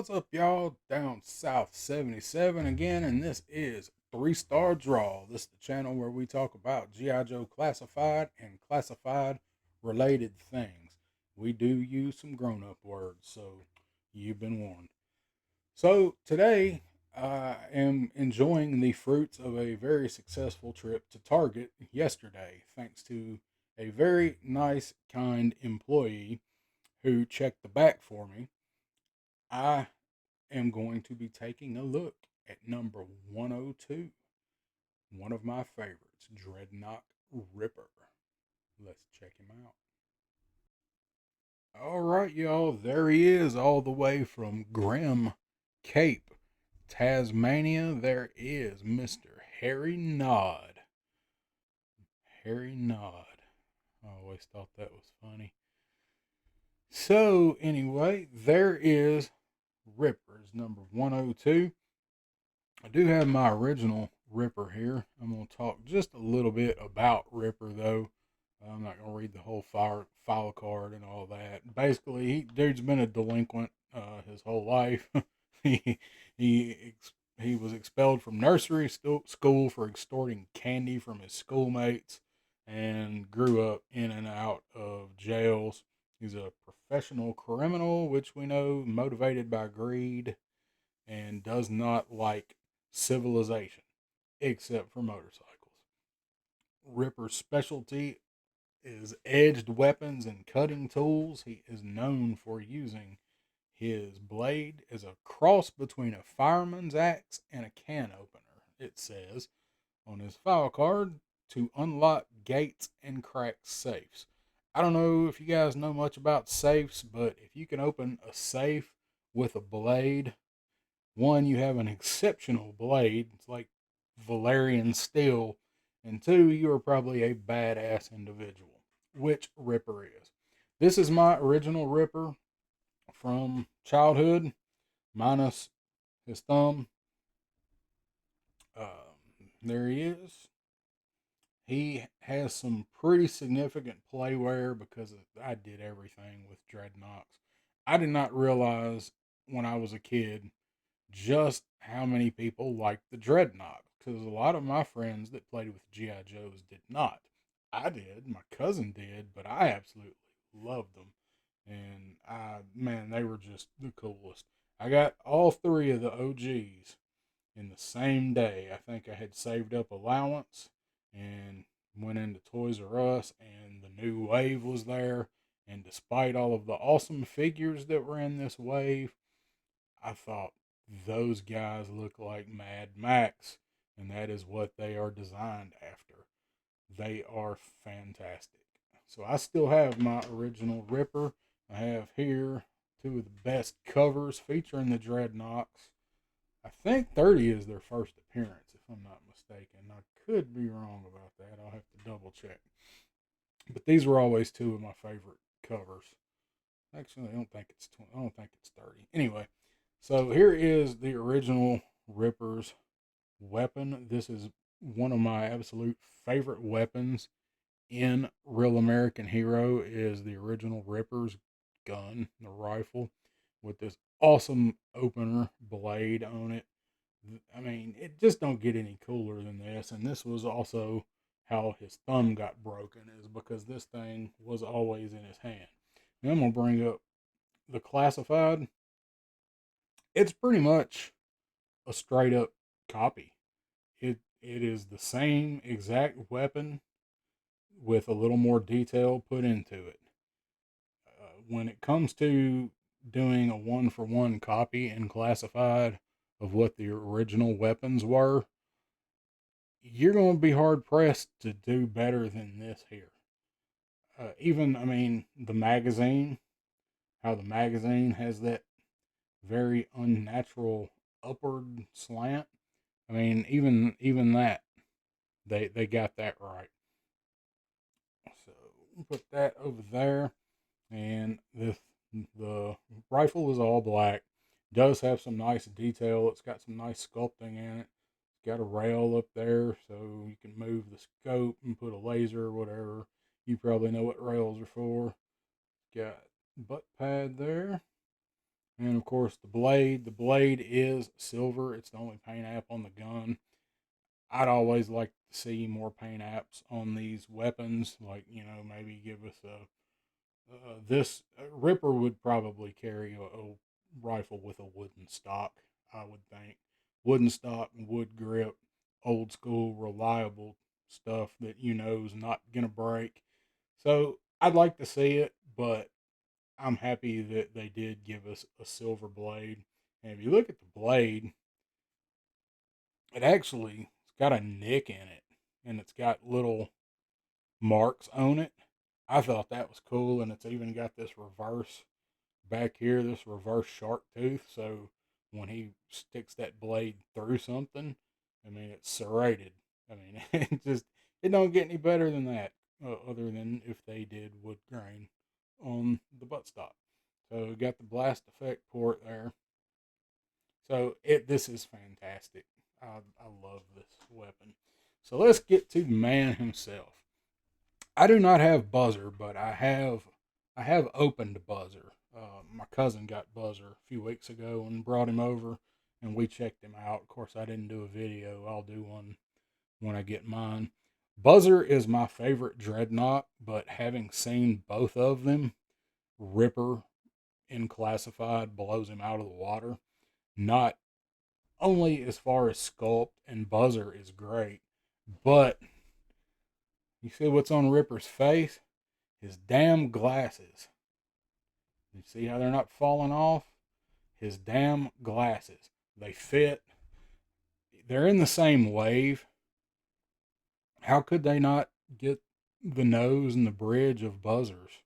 What's up, y'all? Down South 77 again, and this is 3 Star Draw. This is the channel where we talk about G.I. Joe classified and classified related things. We do use some grown up words, so you've been warned. So today, I am enjoying the fruits of a very successful trip to Target yesterday, thanks to a very nice, kind employee who checked the back for me. I am going to be taking a look at number 102, one of my favorites, Dreadnok Ripper. Let's check him out. All right, y'all, there he is, all the way from Grim Cape, Tasmania. There is Mr. Harry Nod. Harry Nod. I always thought that was funny. So, anyway, there is Ripper's number 102. I do have my original Ripper here. I'm going to talk just a little bit about Ripper, though. I'm not going to read the whole file card and all that. Basically, dude's been a delinquent his whole life. he he he was expelled from nursery school for extorting candy from his schoolmates, and grew up in and out of jails. He's a professional criminal, which we know motivated by greed, and does not like civilization, except for motorcycles. Ripper's specialty is edged weapons and cutting tools. He is known for using his blade as a cross between a fireman's axe and a can opener, it says on his file card, to unlock gates and crack safes. I don't know if you guys know much about safes, but if you can open a safe with a blade, one, you have an exceptional blade. It's like Valerian steel. And two, you are probably a badass individual, which Ripper is. This is my original Ripper from childhood, minus his thumb. There he is. He has some pretty significant playwear because I did everything with Dreadnoks. I did not realize when I was a kid just how many people liked the Dreadnok, because a lot of my friends that played with G.I. Joes did not. I did, my cousin did, but I absolutely loved them. And man, they were just the coolest. I got all three of the OGs in the same day. I think I had saved up allowance and went into Toys R Us, and the new wave was there. And despite all of the awesome figures that were in this wave, I thought those guys look like Mad Max, and that is what they are designed after. They are fantastic. So I still have my original Ripper. I have here two of the best covers featuring the Dreadnoks. I think 30 is their first appearance, if I'm not mistaken. I could be wrong about that. I'll have to double check. But these were always two of my favorite covers. Actually, I don't think it's 20. I don't think it's 30. Anyway, so here is the original Ripper's weapon. This is one of my absolute favorite weapons in Real American Hero is the original Ripper's gun, the rifle, with this awesome opener blade on it. I mean, it just don't get any cooler than this. And this was also how his thumb got broken, is because this thing was always in his hand. And I'm gonna bring up the classified. It's pretty much a straight up copy. It is the same exact weapon with a little more detail put into it. When it comes to doing a one for one copy and classified of what the original weapons were, you're going to be hard pressed to do better than this here. Even, I mean, the magazine, how the magazine has that very unnatural upward slant. I mean, even that, they got that right. So put that over there, and the rifle is all black. Does have some nice detail. It's got some nice sculpting in it. It's got a rail up there so you can move the scope and put a laser or whatever. You probably know what rails are for. Got butt pad there. And of course, the blade is silver. It's the only paint app on the gun. I'd always like to see more paint apps on these weapons. Like, maybe give us a this Ripper would probably carry a rifle with a wooden stock. I would think wooden stock, wood grip, old school, reliable stuff that is not gonna break. So I'd like to see it, but I'm happy that they did give us a silver blade. And if you look at the blade, it's got a nick in it, and it's got little marks on it. I thought that was cool, and it's even got this reverse back here, this reverse shark tooth. So when he sticks that blade through something, I mean, it's serrated. I mean, it don't get any better than that, other than if they did wood grain on the buttstock. So we got the blast effect port there. So this is fantastic. I love this weapon. So let's get to the man himself. I do not have Buzzer, but I have opened Buzzer. My cousin got Buzzer a few weeks ago and brought him over, and we checked him out. Of course, I didn't do a video. I'll do one when I get mine. Buzzer is my favorite Dreadnok, but having seen both of them, Ripper in Classified blows him out of the water. Not only as far as sculpt, and Buzzer is great, but you see what's on Ripper's face? His damn glasses. You see how they're not falling off? His damn glasses. They fit. They're in the same wave. How could they not get the nose and the bridge of Buzzers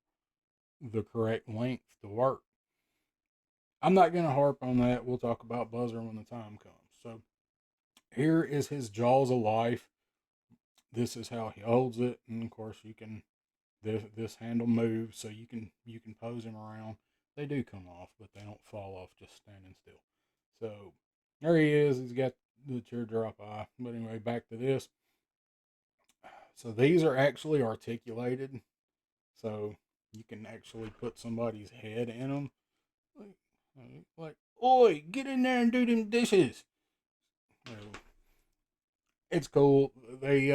the correct length to work? I'm not going to harp on that. We'll talk about Buzzer when the time comes. So here is his Jaws of Life. This is how he holds it, and of course you can this handle moves so you can pose him around. They do come off, but they don't fall off just standing still. So there he is. He's got the teardrop eye. But anyway, back to this. So these are actually articulated, so you can actually put somebody's head in them. Like, oi, get in there and do them dishes. So it's cool. They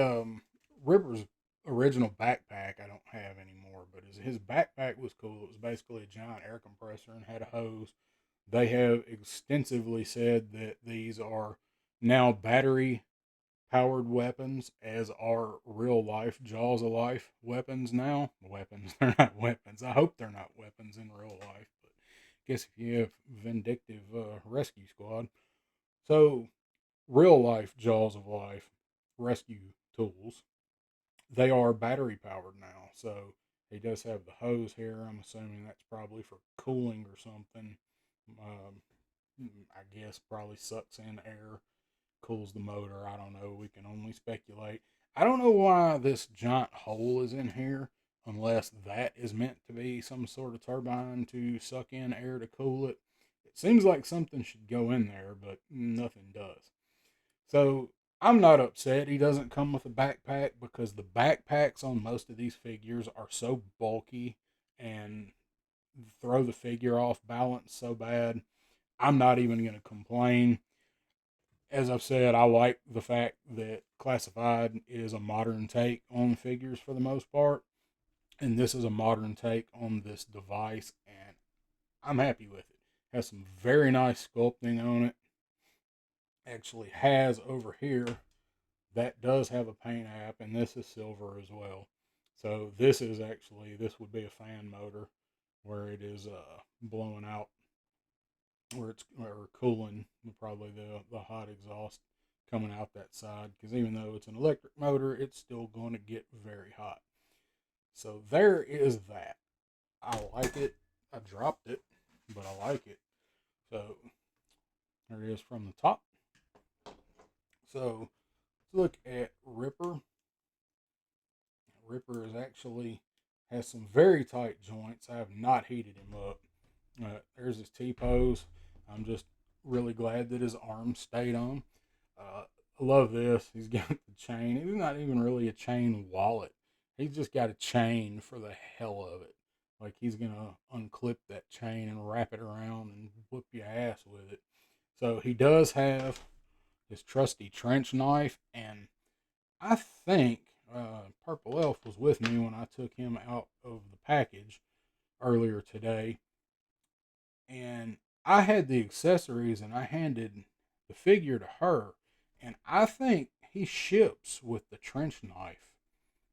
Ripper's original backpack I don't have anymore, but his backpack was cool. It was basically a giant air compressor and had a hose. They have extensively said that these are now battery powered weapons, as are real life Jaws of Life weapons now. Weapons, they're not weapons. I hope they're not weapons in real life, but I guess if you have Vindictive Rescue Squad. So real life Jaws of Life rescue tools, they are battery powered now. So he does have the hose here. I'm assuming that's probably for cooling or something. Um, I guess probably sucks in air, cools the motor. I don't know. We can only speculate. I don't know why this giant hole is in here, unless that is meant to be some sort of turbine to suck in air to cool it. It seems like something should go in there, but nothing does. So I'm not upset he doesn't come with a backpack, because the backpacks on most of these figures are so bulky and throw the figure off balance so bad. I'm not even going to complain. As I've said, I like the fact that Classified is a modern take on figures for the most part, and this is a modern take on this device, and I'm happy with it. Has some very nice sculpting on it. Actually has over here, that does have a paint app, and this is silver as well. So this would be a fan motor where it is blowing out, where it's or cooling probably the hot exhaust coming out that side, because even though it's an electric motor, it's still going to get very hot. So there is that. I like it. I dropped it, but I like it. So there it is from the top. So let's look at Ripper. Ripper is actually has some very tight joints. I have not heated him up. There's his T pose. I'm just really glad that his arms stayed on. I love this. He's got the chain. He's not even really a chain wallet. He's just got a chain for the hell of it. like he's gonna unclip that chain and wrap it around and whoop your ass with it. So he does have his trusty trench knife, and I think Purple Elf was with me when I took him out of the package earlier today, and I had the accessories and I handed the figure to her, and I think he ships with the trench knife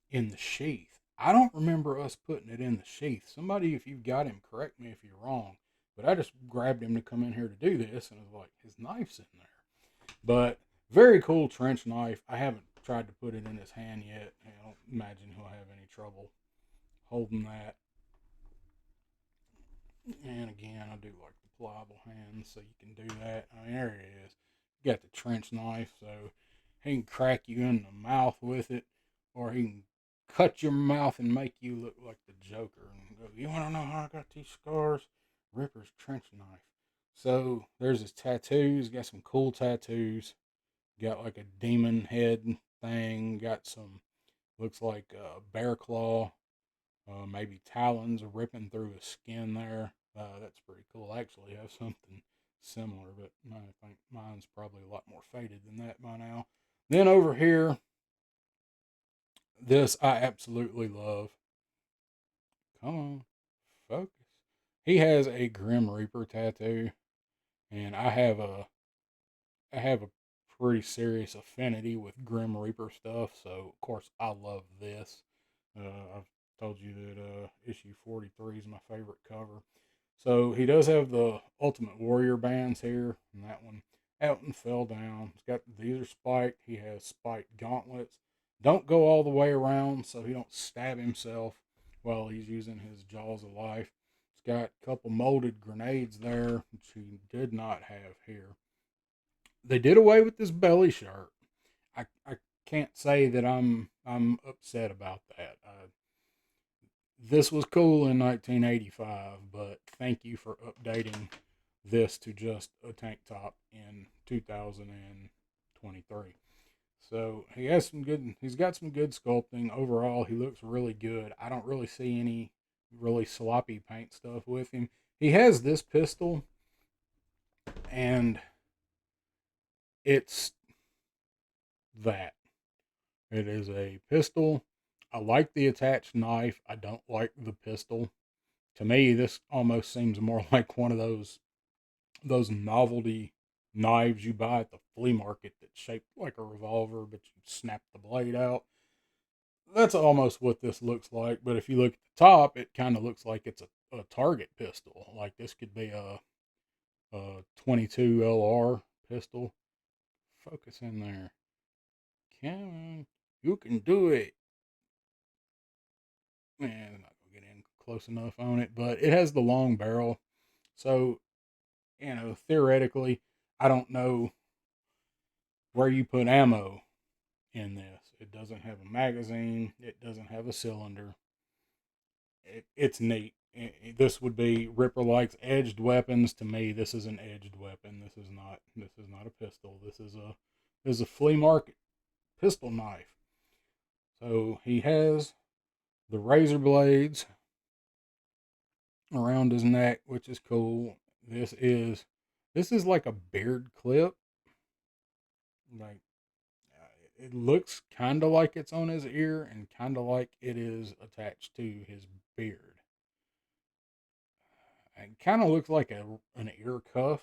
in the sheath. I don't remember us putting it in the sheath. Somebody, if you've got him, correct me if you're wrong. But I just grabbed him to come in here to do this, and it was like his knife's in there. But very cool trench knife. I haven't tried to put it in his hand yet. I don't imagine he'll have any trouble holding that. And again, I do like the pliable hands, so you can do that. I mean, there it is. You got the trench knife, so he can crack you in the mouth with it, or he can cut your mouth and make you look like the Joker. And go, you want to know how I got these scars? Ripper's trench knife. So there's his tattoos. Got some cool tattoos. Got like a demon head thing. Got some, looks like a bear claw, maybe talons ripping through his skin there. That's pretty cool. I actually have something similar, but I think mine's probably a lot more faded than that by now. Then over here, this I absolutely love. Come on, focus. He has a Grim Reaper tattoo, and I have a pretty serious affinity with Grim Reaper stuff, so of course I love this. I've told you that issue 43 is my favorite cover. So he does have the Ultimate Warrior bands here, and that one fell down. It's got these are spiked. He has spiked gauntlets. Don't go all the way around so he don't stab himself while he's using his jaws of life. It's got a couple molded grenades there, which he did not have here. They did away with this belly shirt. I can't say that I'm upset about that. This was cool in 1985, but thank you for updating this to just a tank top in 2023. So he has some good. He's got some good sculpting overall. He looks really good. I don't really see any really sloppy paint stuff with him. He has this pistol, and it's that. It is a pistol. I like the attached knife. I don't like the pistol. To me, this almost seems more like one of those novelty knives you buy at the flea market that's shaped like a revolver, but you snap the blade out. That's almost what this looks like. But if you look at the top, it kind of looks like it's a target pistol. Like this could be a 22 LR pistol. Focus in there. Come on. You can do it. Man, I'm not going to get in close enough on it, but it has the long barrel. So, theoretically, I don't know where you put ammo in this. It doesn't have a magazine. It doesn't have a cylinder. It's neat. This would be Ripper likes edged weapons. To me, this is an edged weapon. This is not. This is not a pistol. This is a flea market pistol knife. So he has the razor blades around his neck, which is cool. This is like a beard clip. Like it looks kind of like it's on his ear and kind of like it is attached to his beard. It kind of looks like an ear cuff.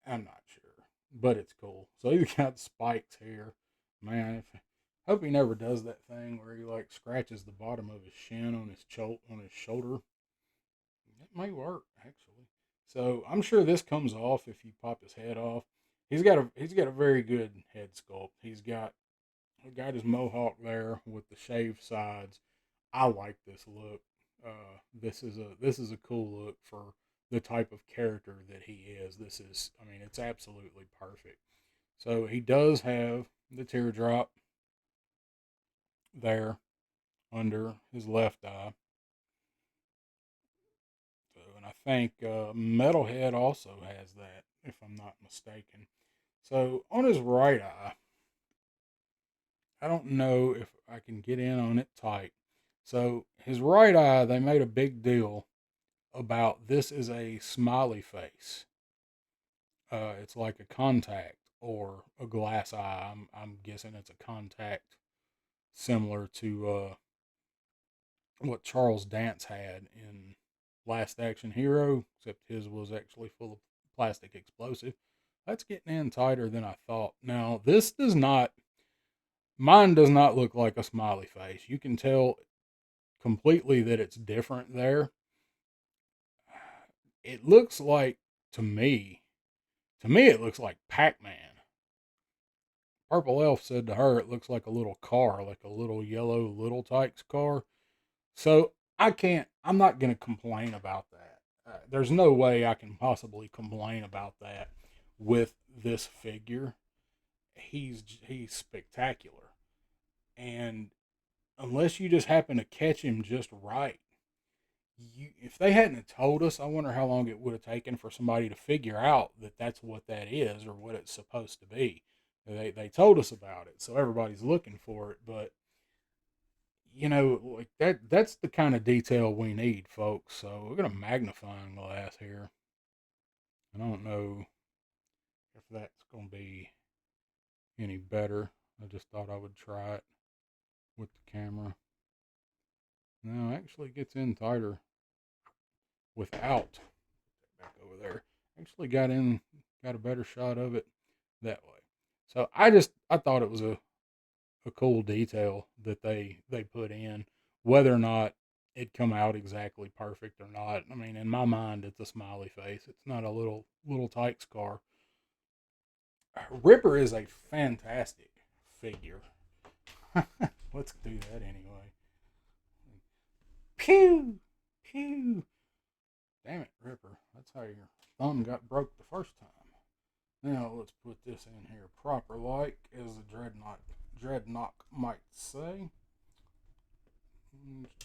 I'm not sure, but it's cool. So he's got spikes here. Man, hope he never does that thing where he like scratches the bottom of his shin on his shoulder. It may work actually. So I'm sure this comes off if you pop his head off. He's got a very good head sculpt. He got his mohawk there with the shaved sides. I like this look. This is a cool look for the type of character that he is. I mean, it's absolutely perfect. So he does have the teardrop there under his left eye. So, and I think Metalhead also has that, if I'm not mistaken. So on his right eye, I don't know if I can get in on it tight. So his right eye, they made a big deal about this is a smiley face. It's like a contact or a glass eye. I'm guessing it's a contact, similar to what Charles Dance had in Last Action Hero, except his was actually full of plastic explosive. That's getting in tighter than I thought. Now, this does not, mine does not look like a smiley face. You can tell completely that it's different there. It looks like, to me, it looks like Pac Man. Purple Elf said to her it looks like a little car, like a little yellow Little Tikes car. So I'm not going to complain about that. There's no way I can possibly complain about that with this figure. He's spectacular. And unless you just happen to catch him just right, if they hadn't told us, I wonder how long it would have taken for somebody to figure out that that's what that is or what it's supposed to be. They told us about it, so everybody's looking for it. But like that's the kind of detail we need, folks. So we're gonna magnifying glass here. I don't know if that's gonna be any better. I just thought I would try it with the camera. No, it actually gets in tighter without. Back over there. Actually got a better shot of it that way. So I thought it was a cool detail that they put in. Whether or not it come out exactly perfect or not, I mean, in my mind, it's a smiley face. It's not a little tight scar. Ripper is a fantastic figure. Let's do that anyway. Pew pew. Damn it, Ripper. That's how your thumb got broke the first time. Now let's put this in here proper like, as the Dreadnok might say.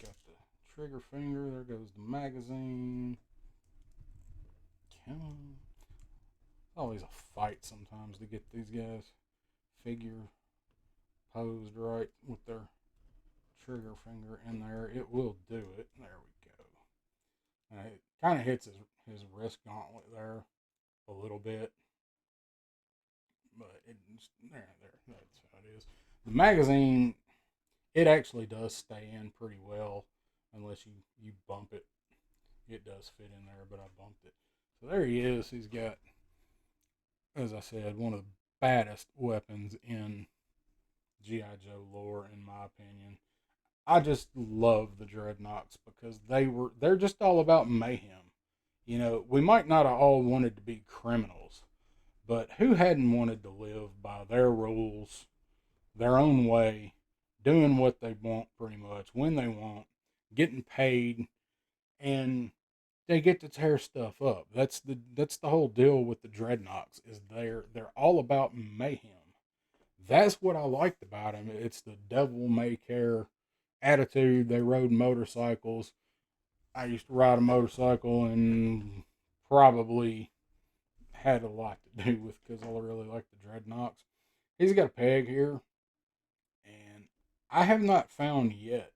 Got the trigger finger. There goes the magazine. Come on. Always a fight sometimes to get these guys figure posed right with their trigger finger in there. It will do it. There we go. It kind of hits his wrist gauntlet there a little bit, but that's how it is. The magazine, it actually does stay in pretty well unless you bump it. It does fit in there, but I bumped it. So there he is. He's got, as I said, one of the baddest weapons in G.I. Joe lore, in my opinion. I just love the Dreadnoks because they're just all about mayhem. We might not have all wanted to be criminals, but who hadn't wanted to live by their rules, their own way, doing what they want pretty much, when they want, getting paid, and they get to tear stuff up. That's the whole deal with the Dreadnoks, is they're all about mayhem. That's what I liked about them. It's the devil may care attitude. They rode motorcycles. I used to ride a motorcycle and probably had a lot to do with, because I really like the Dreadnoks. He's got a peg here, and I have not found yet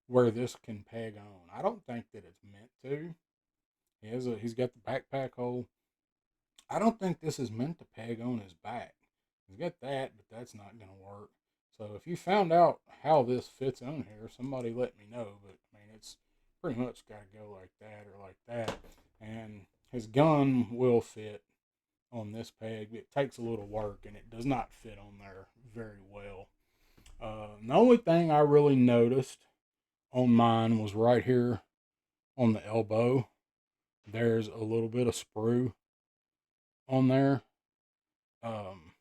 where this can peg on. I don't think that it's meant to. He's got the backpack hole. I don't think this is meant to peg on his back. He's got that, but that's not going to work. So if you found out how this fits on here, somebody let me know. But I mean, it's pretty much got to go like that or like that. And his gun will fit on this peg. It takes a little work, and it does not fit on there very well. The only thing I really noticed on mine was right here on the elbow. There's a little bit of sprue on there. Um,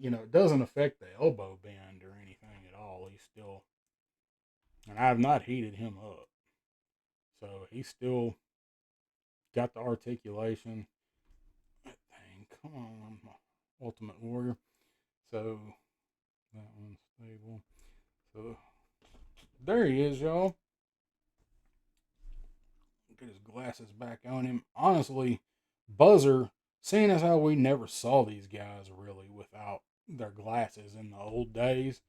it doesn't affect the elbow bend or anything at all. He's still, and I have not heated him up. So he's still got the articulation. That thing, come on, my Ultimate Warrior. So that one's stable. So there he is, y'all. Get his glasses back on him. Honestly, Buzzer, seeing as how we never saw these guys really without their glasses in the old days,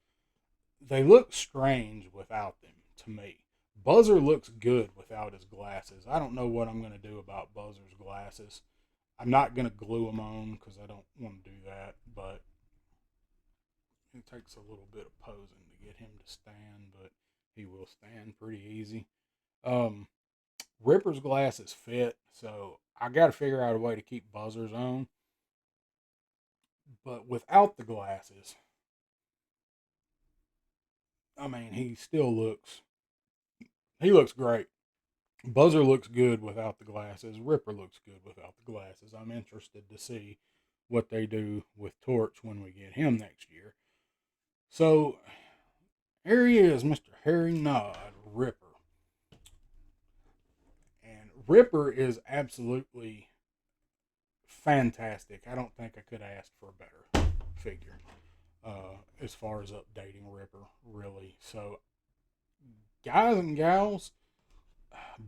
they look strange without them to me. Buzzer looks good without his glasses. I don't know what I'm going to do about Buzzer's glasses. I'm not going to glue them on because I don't want to do that, but it takes a little bit of posing to get him to stand, but he will stand pretty easy. Um, Ripper's glasses fit, so I got to figure out a way to keep Buzzer's on. But without the glasses, I mean, he looks great. Buzzer looks good without the glasses. Ripper looks good without the glasses. I'm interested to see what they do with Torch when we get him next year. So here he is, Mr. Harry Nod, Ripper. And Ripper is absolutely fantastic. I don't think I could ask for a better figure as far as updating Ripper, really. So, guys and gals,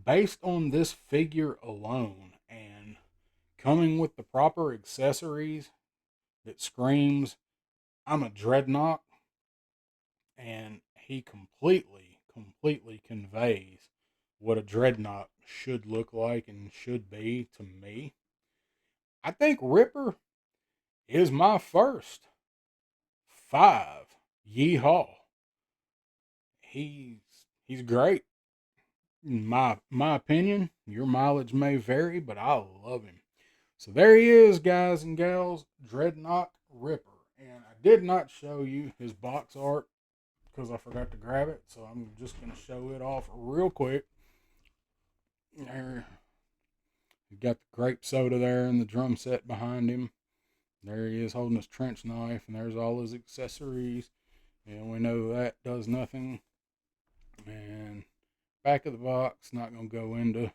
based on this figure alone and coming with the proper accessories that screams, I'm a Dreadnok, and he completely conveys what a Dreadnok should look like and should be to me. I think Ripper is my first 5. Yeehaw. He's he's great. In my opinion, your mileage may vary, but I love him. So there he is, guys and gals, Dreadnok Ripper. And I did not show you his box art because I forgot to grab it. So I'm just going to show it off real quick. There, you got the grape soda there and the drum set behind him. There he is holding his trench knife, and there's all his accessories. And we know that does nothing. And back of the box, not going to go into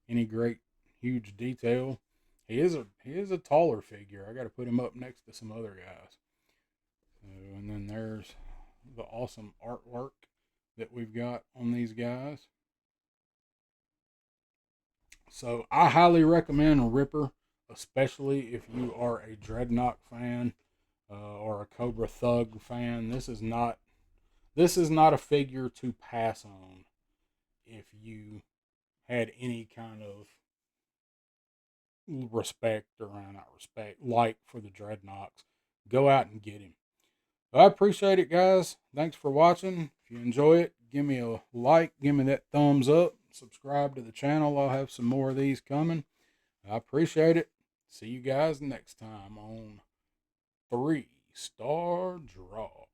any great huge detail. He is a taller figure. I got to put him up next to some other guys. So, and then there's the awesome artwork that we've got on these guys. So I highly recommend Ripper, especially if you are a Dreadnok fan or a Cobra Thug fan. This is not a figure to pass on if you had any kind of respect or not respect, like for the Dreadnoks. Go out and get him. I appreciate it, guys. Thanks for watching. If you enjoy it, give me a like, give me that thumbs up, subscribe to the channel. I'll have some more of these coming. I appreciate it. See you guys next time on 3 Star Draw.